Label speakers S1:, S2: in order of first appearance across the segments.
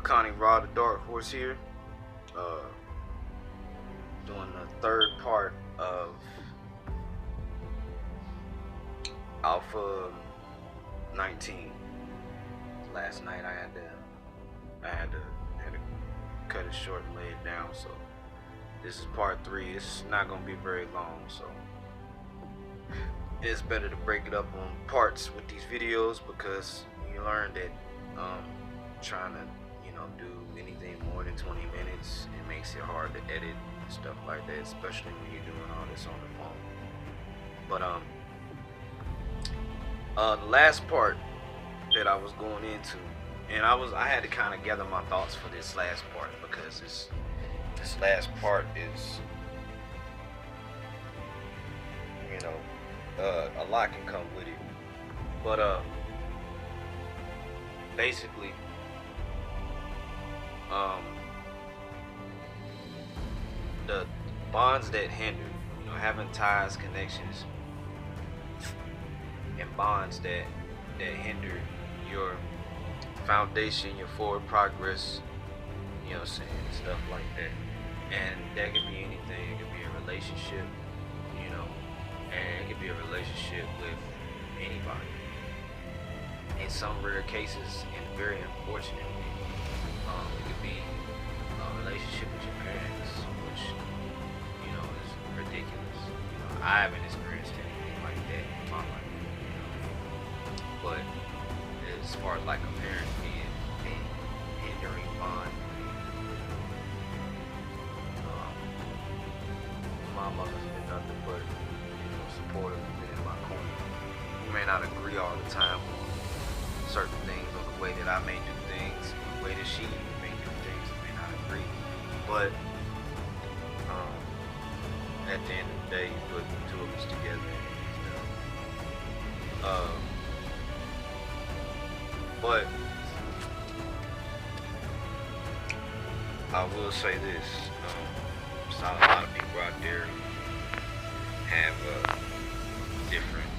S1: Connie Raw, the Dark Horse here, uh, doing the third part of Alpha 19. Last night I had to cut it short and lay it down. So this is part 3. It's not gonna be very long, so it's better to break it up on parts with these videos because you learn that trying to do anything more than 20 minutes, it makes it hard to edit and stuff like that, especially when you're doing all this on the phone. But the last part that I was going into, and I had to kind of gather my thoughts for this last part because this last part is, a lot can come with it. But basically, the bonds that hinder, having ties, connections, and bonds that hinder your foundation, your forward progress, stuff like that. And that could be anything. It could be a relationship, and it could be a relationship with anybody. In some rare cases, and very unfortunately, it could be a relationship with your parents, which is ridiculous. I haven't experienced anything like that in my life, but as far as like a parent being a hindering bond, my mother's been nothing but supportive and been in my corner. We may not agree all the time on certain things, or the way that I may do things, or the way that she may do things. We may not agree, but at the end of the day, you put the two of us together. But I will say this: a lot of people out there have different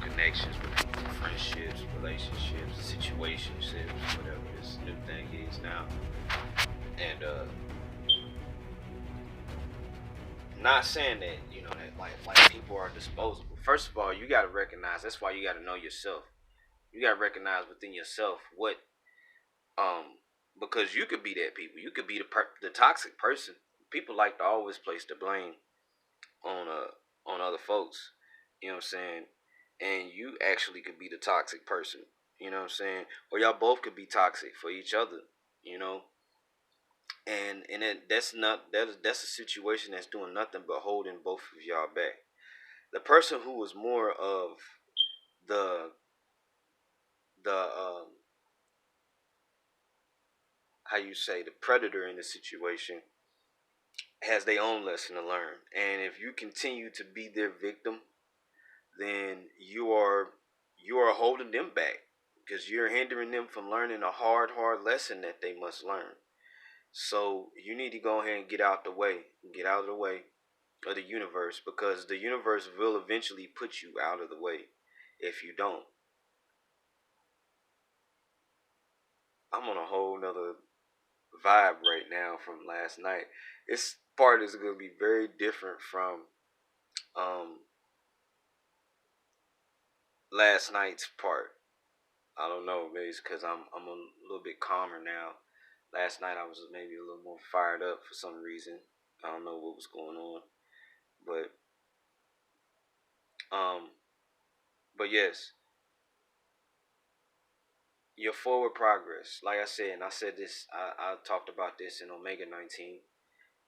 S1: connections with people, friendships, relationships, situationships, whatever this new thing is now. And not saying that that like people are disposable. First of all, you got to recognize. That's why you got to know yourself. You got to recognize within yourself what um because you could be that people. You could be the toxic person. People like to always place the blame on other folks. You know what I'm saying? And you actually could be the toxic person. You know what I'm saying? Or y'all both could be toxic for each other. You know, and that's a situation that's doing nothing but holding both of y'all back. The person who was more of the the how you say, the predator in the situation, has their own lesson to learn. And if you continue to be their victim, then you are holding them back because you're hindering them from learning a hard lesson that they must learn. So you need to go ahead and get out the way. Get out of the way of the universe, because the universe will eventually put you out of the way if you don't. I'm on a whole nother vibe right now from last night. This part is going to be very different from um last night's part. I don't know, maybe it's because I'm a little bit calmer now. Last night I was maybe a little more fired up for some reason. I don't know what was going on, but um, but yes, your forward progress. Like I said, and I said this, I talked about this in Omega 19,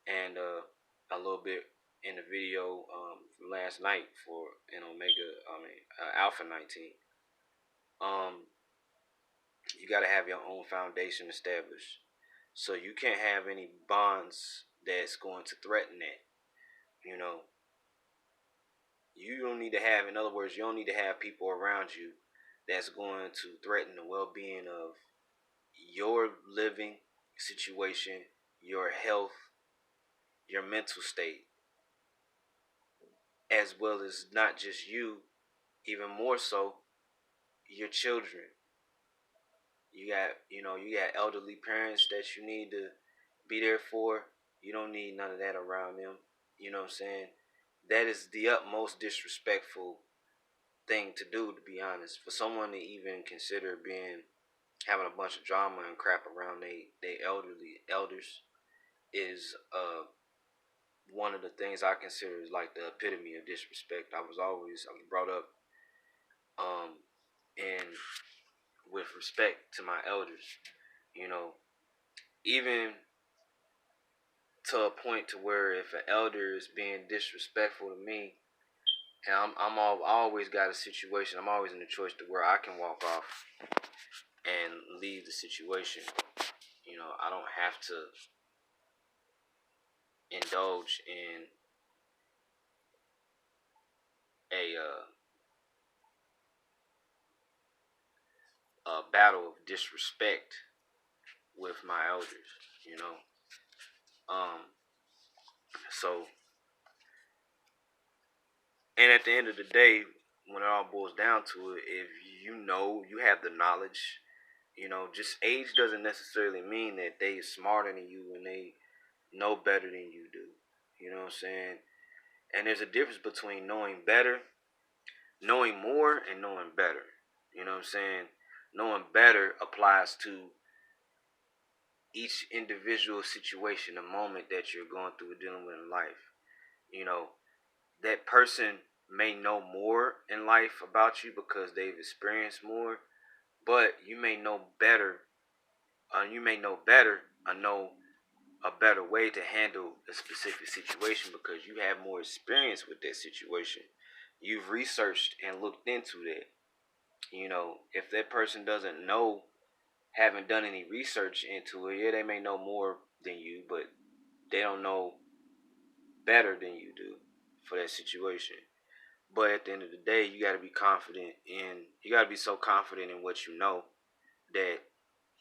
S1: and a little bit in the video from last night for in Omega, Alpha 19. Um, you got to have your own foundation established. So you can't have any bonds that's going to threaten that. You know, you don't need to have, in other words, you don't need to have people around you that's going to threaten the well being of your living situation, your health, your mental state, as well as not just you, even more so, your children, you got elderly parents that you need to be there for. You don't need none of that around them. You know what I'm saying? That is the utmost disrespectful thing to do, to be honest. For someone to even consider having a bunch of drama and crap around they elderly elders is one of the things I consider is like the epitome of disrespect. I was brought up um and with respect to my elders, you know, even to a point to where if an elder is being disrespectful to me, and I always got a situation. I'm always in the choice to where I can walk off and leave the situation. You know, I don't have to indulge in a battle of disrespect with my elders. You know, um, so and at the end of the day, when it all boils down to it, if you have the knowledge, just age doesn't necessarily mean that they smarter than you and they know better than you do. You know what I'm saying? And there's a difference between knowing better, knowing more, and knowing better. You know what I'm saying? Knowing better applies to each individual situation, the moment that you're going through dealing with in life. You know, that person may know more in life about you because they've experienced more, but you may know better or know a better way to handle a specific situation because you have more experience with that situation. You've researched and looked into that. If that person doesn't know, haven't done any research into it, yeah, they may know more than you, but they don't know better than you do for that situation. But at the end of the day, you got to be so confident in what you know that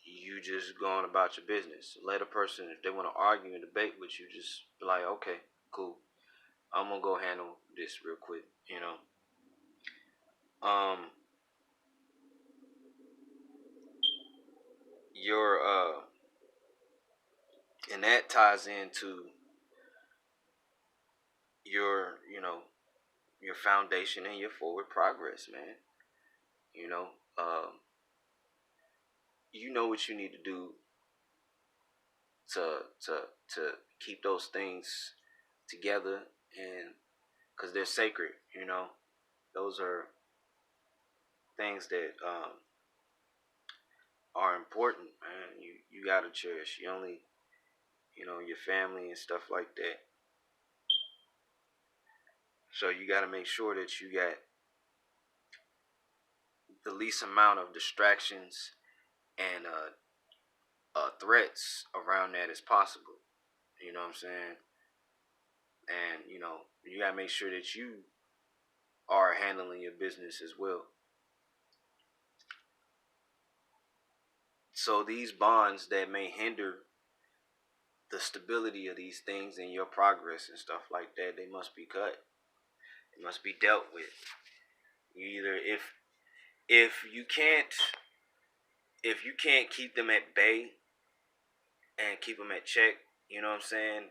S1: you just go on about your business. Let a person, if they want to argue and debate with you, just be like, okay, cool. I'm going to go handle this real quick. Um, your, and that ties into your foundation and your forward progress, man. You know, um, you know what you need to do to to to keep those things together, and because they're sacred. Those are things that are important, man. You gotta cherish. You only, your family and stuff like that. So you gotta make sure that you got the least amount of distractions and threats around that as possible. You know what I'm saying? And you gotta make sure that you are handling your business as well. So these bonds that may hinder the stability of these things and your progress and stuff like that, they must be cut. It must be dealt with. You either if you can't keep them at bay and keep them at check, you know what I'm saying?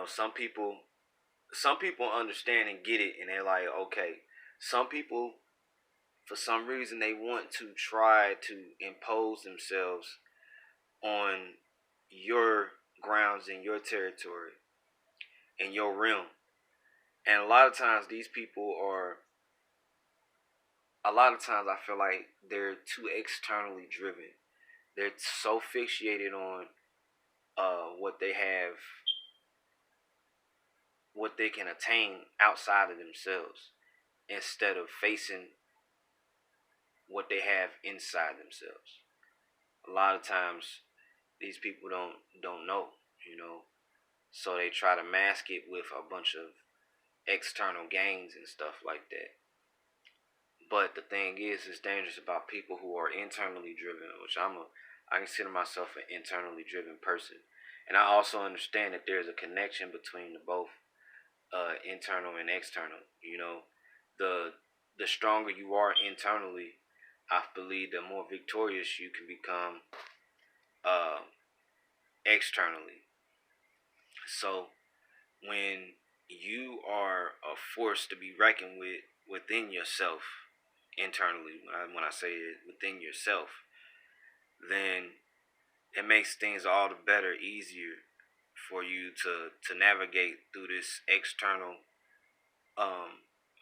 S1: Some people understand and get it, and they're like, okay. Some people, for some reason, they want to try to impose themselves on your grounds in your territory, in your realm. And a lot of times I feel like they're too externally driven. They're so fixated on what they have, what they can attain outside of themselves, instead of facing what they have inside themselves. A lot of times these people don't know, you know. So they try to mask it with a bunch of external gains and stuff like that. But the thing is, it's dangerous about people who are internally driven, which I consider myself an internally driven person. And I also understand that there's a connection between the both, internal and external. The the stronger you are internally, I believe the more victorious you can become uh, externally. So when you are a force to be reckoned with within yourself internally, when I say it within yourself, then it makes things all the better easier for you to navigate through this external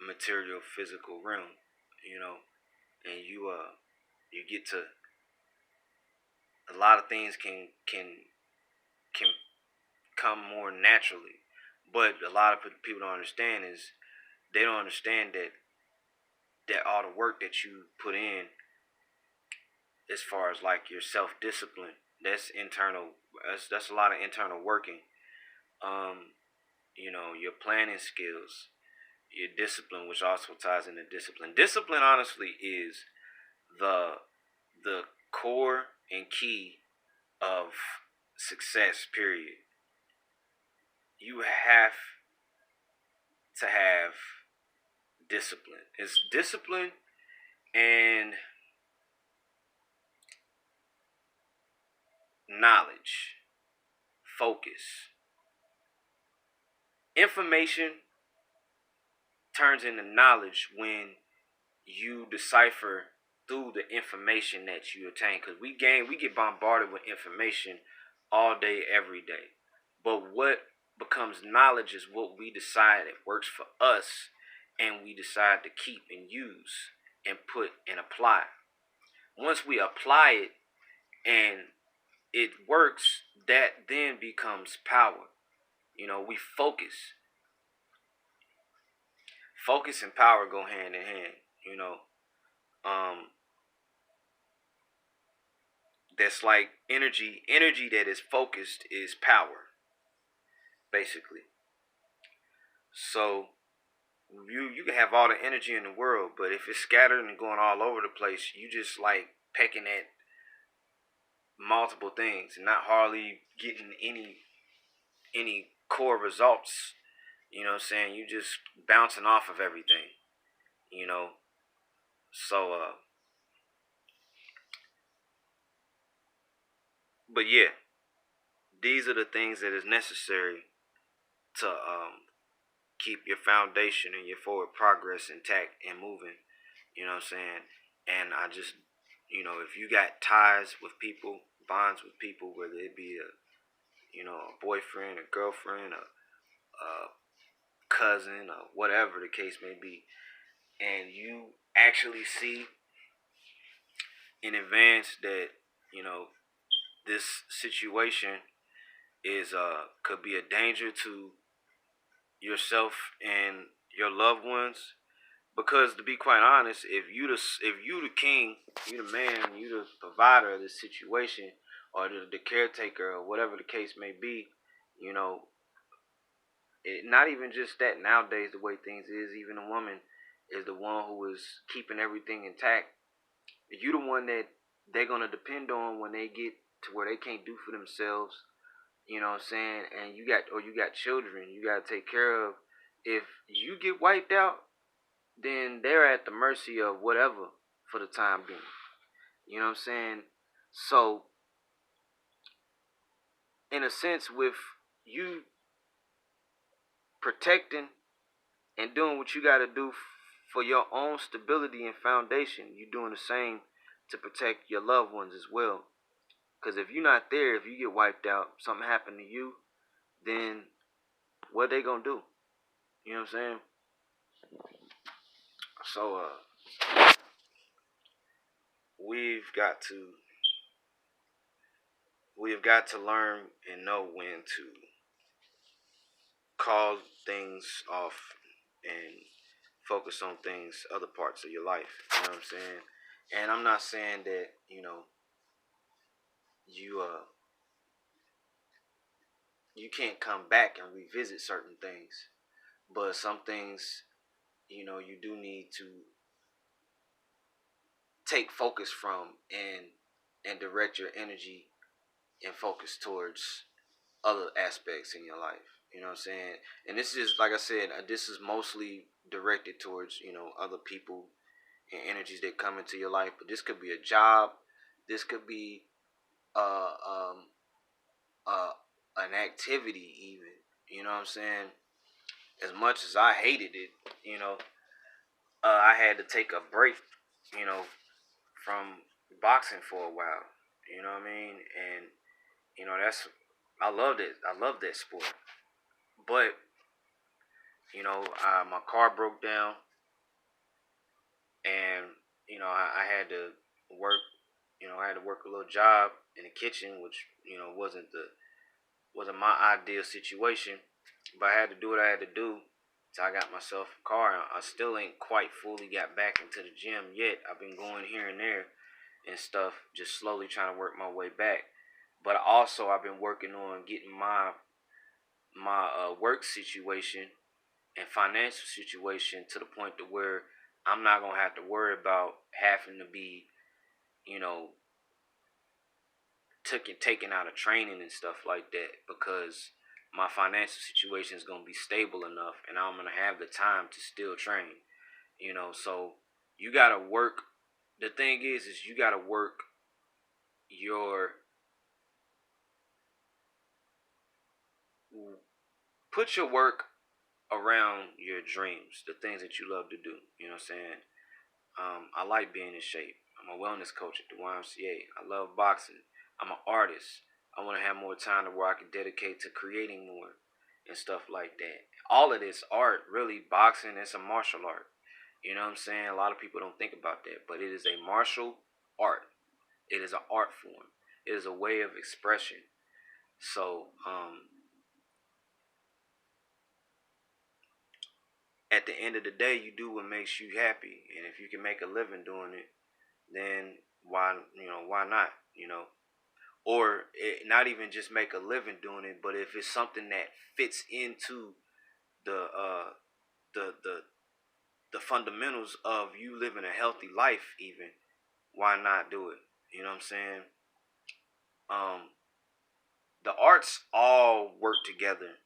S1: material physical realm, you know, and you get to a lot of things can come more naturally. But a lot of people don't understand is they don't understand that all the work that you put in as far as like your self discipline, that's internal. That's a lot of internal working. Um, your planning skills, your discipline, which also ties into discipline. Discipline, honestly, is the the core and key of success. Period. You have to have discipline. It's discipline and knowledge, focus. Information turns into knowledge when you decipher through the information that you obtain. Because we get bombarded with information all day, every day. But what becomes knowledge is what we decide it works for us, and we decide to keep and use and put and apply. Once we apply it and it works, that then becomes power. We focus. Focus and power go hand in hand. You know, um, that's like energy. Energy that is focused is power, basically. So you can have all the energy in the world, but if it's scattered and going all over the place, you just like pecking at multiple things and not hardly getting any core results. You know what I'm saying? You just bouncing off of everything. You know. So but yeah, these are the things that is necessary to keep your foundation and your forward progress intact and moving. You know what I'm saying? And I just, if you got ties with people, bonds with people, whether it be a boyfriend, a girlfriend, a cousin, or whatever the case may be, and you actually see in advance that, you know, this situation is could be a danger to yourself and your loved ones. Because to be quite honest, if you the king, you the man, you the provider of this situation, or the caretaker, or whatever the case may be, you know, not even just that. Nowadays, the way things is, even a woman is the one who is keeping everything intact. You the one that they're gonna depend on when they get to where they can't do for themselves. You know what I'm saying? And you got children you gotta take care of. If you get wiped out, then they're at the mercy of whatever for the time being. You know what I'm saying? So, in a sense, with you protecting and doing what you got to do for your own stability and foundation, you're doing the same to protect your loved ones as well. Because if you're not there, if you get wiped out, something happened to you, then what they gonna do? You know what I'm saying? So, we've got to we've got to learn and know when to call things off and focus on things, other parts of your life. You know what I'm saying? And I'm not saying that you you can't come back and revisit certain things, but some things you do need to take focus from and direct your energy and focus towards other aspects in your life. You know what I'm saying? And this is, like I said, this is mostly directed towards other people and energies that come into your life. But this could be a job. This could be uh, um, an activity even. You know what I'm saying? As much as I hated it, you know, I had to take a break, you know, from boxing for a while. You know what I mean? And that's I loved it. I love that sport. But my car broke down, and I had to work. I had to work a little job in the kitchen, which wasn't my ideal situation, but I had to do what I had to do. So I got myself a car. I still ain't quite fully got back into the gym yet. I've been going here and there and stuff, just slowly trying to work my way back. But also, I've been working on getting my work situation and financial situation to the point to where I'm not gonna have to worry about having to be, you know, taken out of training and stuff like that, because my financial situation is gonna be stable enough, and I'm gonna have the time to still train. So you gotta work. The thing is you gotta work your put your work around your dreams, the things that you love to do. You know what I'm saying? I like being in shape. I'm a wellness coach at the YMCA. I love boxing. I'm an artist. I want to have more time to where I can dedicate to creating more and stuff like that. All of this art, really, boxing, it's a martial art. You know what I'm saying? A lot of people don't think about that, but it is a martial art. It is an art form. It is a way of expression. So, at the end of the day, you do what makes you happy, and if you can make a living doing it, then why not? Or not even just make a living doing it, but if it's something that fits into the the the the fundamentals of you living a healthy life, even, why not do it? You know what I'm saying? Um, the arts all work together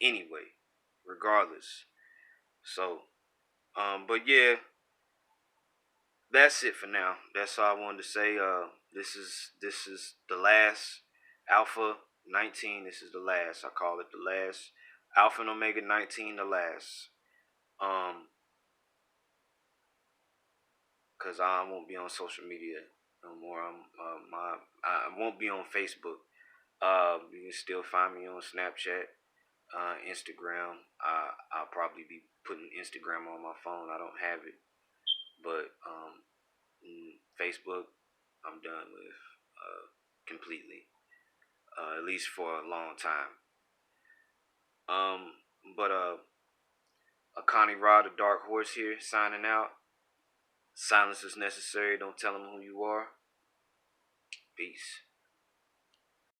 S1: anyway, regardless. So, but yeah, that's it for now. That's all I wanted to say. This is the last Alpha 19. This is the last. I call it the last Alpha and Omega 19. The last. Cause I won't be on social media no more. I won't be on Facebook. You can still find me on Snapchat, Instagram. I'll probably be putting Instagram on my phone. I don't have it, but Facebook, I'm done with completely. At least for a long time. Um, but Connie Rod, the Dark Horse here, signing out. Silence is necessary. Don't tell them who you are. Peace.